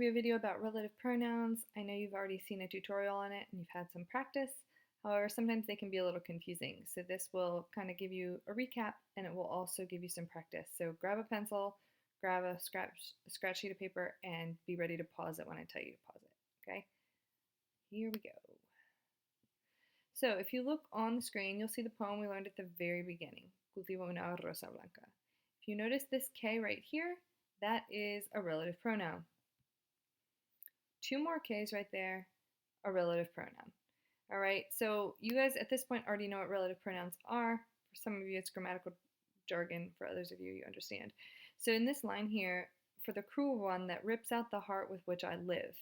you a video about relative pronouns. I know you've already seen a tutorial on it and you've had some practice. However, sometimes they can be a little confusing. So this will kind of give you a recap and it will also give you some practice. So grab a pencil, grab a scratch sheet of paper, and be ready to pause it when I tell you to pause it, okay? Here we go. So if you look on the screen, you'll see the poem we learned at the very beginning, Cultivo una rosa blanca. If you notice this K right here, that is a relative pronoun. Two more Ks right there, a relative pronoun. All right, so you guys at this point already know what relative pronouns are. For some of you, it's grammatical jargon. For others of you, you understand. So in this line here, for the cruel one that rips out the heart with which I live.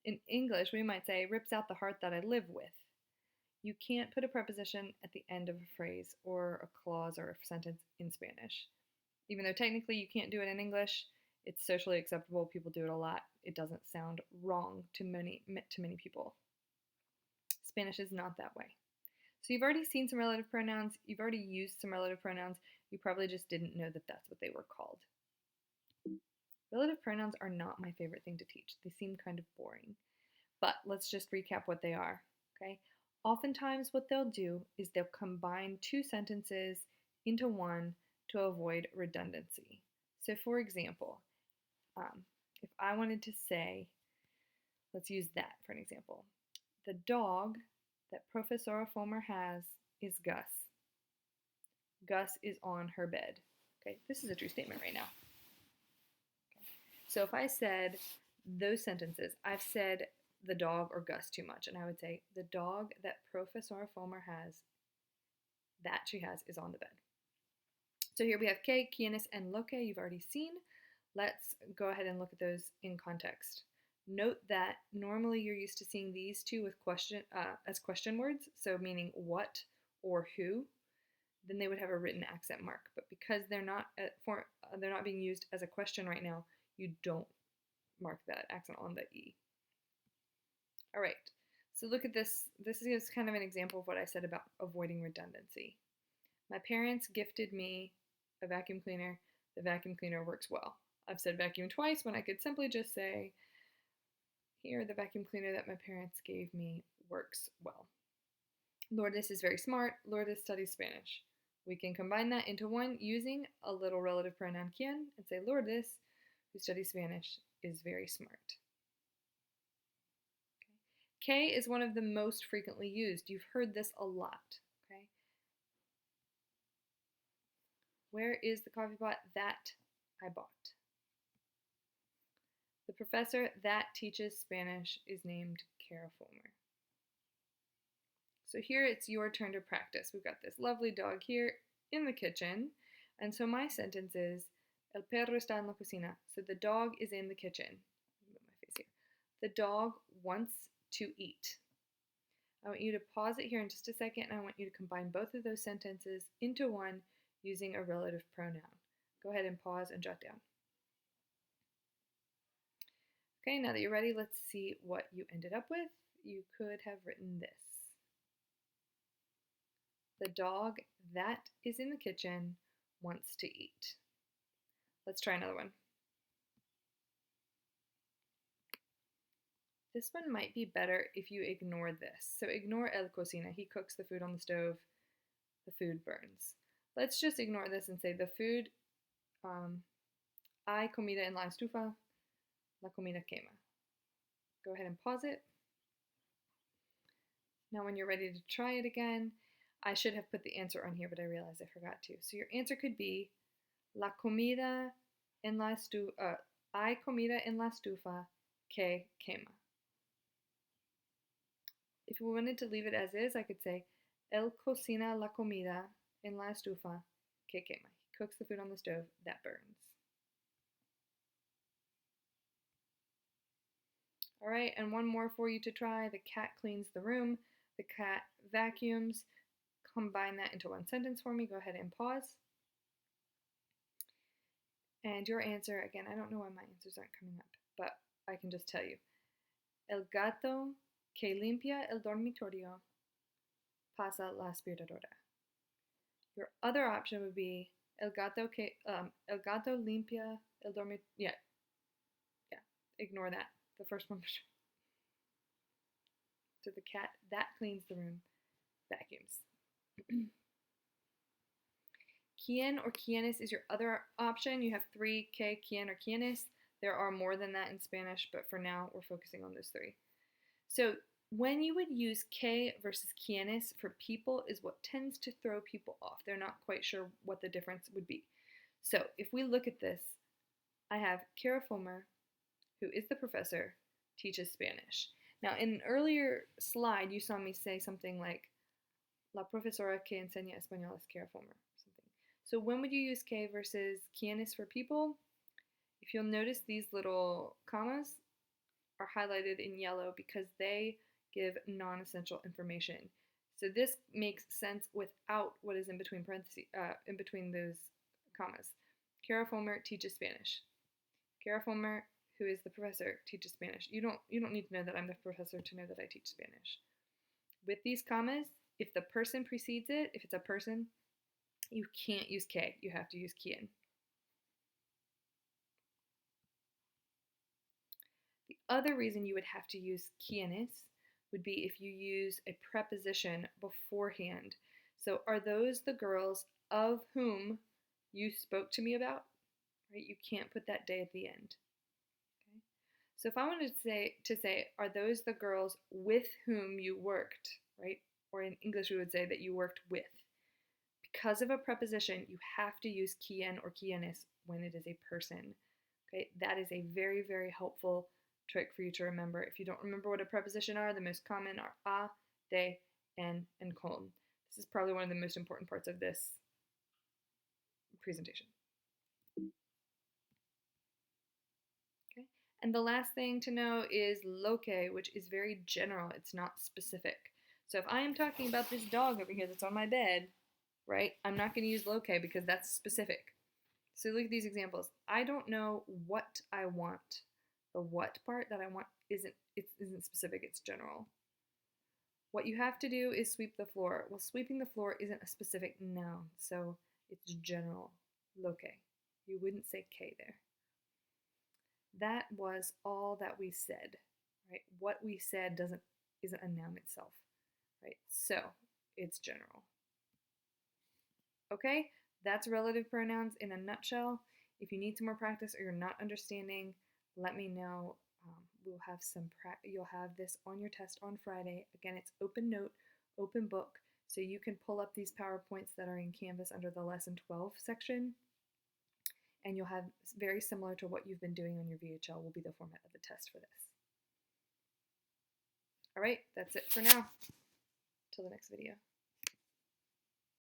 In English, we might say, rips out the heart that I live with. You can't put a preposition at the end of a phrase or a clause or a sentence in Spanish. Even though technically you can't do it in English, it's socially acceptable. People do it a lot. It doesn't sound wrong to many people. Spanish is not that way. So you've already seen some relative pronouns. You've already used some relative pronouns. You probably just didn't know that that's what they were called. Relative pronouns are not my favorite thing to teach. They seem kind of boring. But let's just recap what they are, okay? Oftentimes what they'll do is they'll combine two sentences into one to avoid redundancy. So for example, if I wanted to say, let's use that for an example. The dog that Professor Fulmer has is Gus. Gus is on her bed. Okay, this is a true statement right now. Okay. So if I said those sentences, I've said the dog or Gus too much, and I would say the dog that Professor Fulmer has, that she has, is on the bed. So here we have que, quienes, and lo que you've already seen. Let's go ahead and look at those in context. Note that normally you're used to seeing these two with as question words, so meaning what or who. Then they would have a written accent mark. But because they're not being used as a question right now, you don't mark that accent on the E. All right, so look at this. This is kind of an example of what I said about avoiding redundancy. My parents gifted me a vacuum cleaner. The vacuum cleaner works well. I've said vacuum twice when I could simply just say, here, the vacuum cleaner that my parents gave me works well. Lourdes is very smart. Lourdes studies Spanish. We can combine that into one using a little relative pronoun quien and say Lourdes, who studies Spanish, is very smart. Okay. K is one of the most frequently used. You've heard this a lot. Okay. Where is the coffee pot that I bought? The professor that teaches Spanish is named Kara Fulmer. So here it's your turn to practice. We've got this lovely dog here in the kitchen. And so my sentence is, el perro está en la cocina. So the dog is in the kitchen. Move my face here. The dog wants to eat. I want you to pause it here in just a second, and I want you to combine both of those sentences into one using a relative pronoun. Go ahead and pause and jot down. Okay, now that you're ready, let's see what you ended up with. You could have written this. The dog that is in the kitchen wants to eat. Let's try another one. This one might be better if you ignore this. So ignore el cocina. He cooks the food on the stove. The food burns. Let's just ignore this and say the food, hay comida en la estufa. La comida quema. Go ahead and pause it. Now when you're ready to try it again, I should have put the answer on here, but I realized I forgot to. So your answer could be, la comida en la estufa, hay comida en la estufa que quema. If we wanted to leave it as is, I could say, él cocina la comida en la estufa que quema. He cooks the food on the stove that burns. All right, and one more for you to try. The cat cleans the room. The cat vacuums. Combine that into one sentence for me. Go ahead and pause. And your answer, again, I don't know why my answers aren't coming up, but I can just tell you. El gato que limpia el dormitorio pasa la aspiradora. Your other option would be el gato limpia el dormitorio. Yeah, ignore that. The first one. To the cat that cleans the room, vacuums. Quien or quienes is your other option. You have three, que, quien, or quienes. There are more than that in Spanish, but for now we're focusing on those three. So when you would use que versus quienes for people is what tends to throw people off. They're not quite sure what the difference would be. So if we look at this, I have Kara Fulmer, who is the professor, teaches Spanish. Now, in an earlier slide, you saw me say something like, La profesora que enseña español es Kara Fulmer. Something. So when would you use que versus quienes for people? If you'll notice, these little commas are highlighted in yellow because they give non-essential information. So this makes sense without what is in between parentheses, in between those commas. Kara Fulmer teaches Spanish. Kara Fulmer, who is the professor, teaches Spanish. You don't need to know that I'm the professor to know that I teach Spanish. With these commas, if the person precedes it, if it's a person, you can't use que. You have to use quien. The other reason you would have to use quienes would be if you use a preposition beforehand. So are those the girls of whom you spoke to me about? Right? You can't put that day at the end. Okay? So if I wanted to say, are those the girls with whom you worked, right? Or in English we would say that you worked with. Because of a preposition, you have to use quien or quienes when it is a person. Okay? That is a very, very helpful trick for you to remember. If you don't remember what a preposition are, the most common are a, de, en, and con. This is probably one of the most important parts of this presentation. Okay. And the last thing to know is loque, which is very general. It's not specific. So if I am talking about this dog over here that's on my bed, right, I'm not going to use loque because that's specific. So look at these examples. I don't know what I want. The what part that I want isn't specific, it's general. What you have to do is sweep the floor. Well, sweeping the floor isn't a specific noun, so it's general. Loque. You wouldn't say que there. That was all that we said, right? What we said isn't a noun itself, right? So it's general. Okay, that's relative pronouns in a nutshell. If you need some more practice or you're not understanding, let me know. We'll have you'll have this on your test on Friday. Again, it's open note, open book, so you can pull up these PowerPoints that are in Canvas under the Lesson 12 section, and you'll have very similar to what you've been doing on your VHL will be the format of the test for this. All right, that's it for now. Till the next video.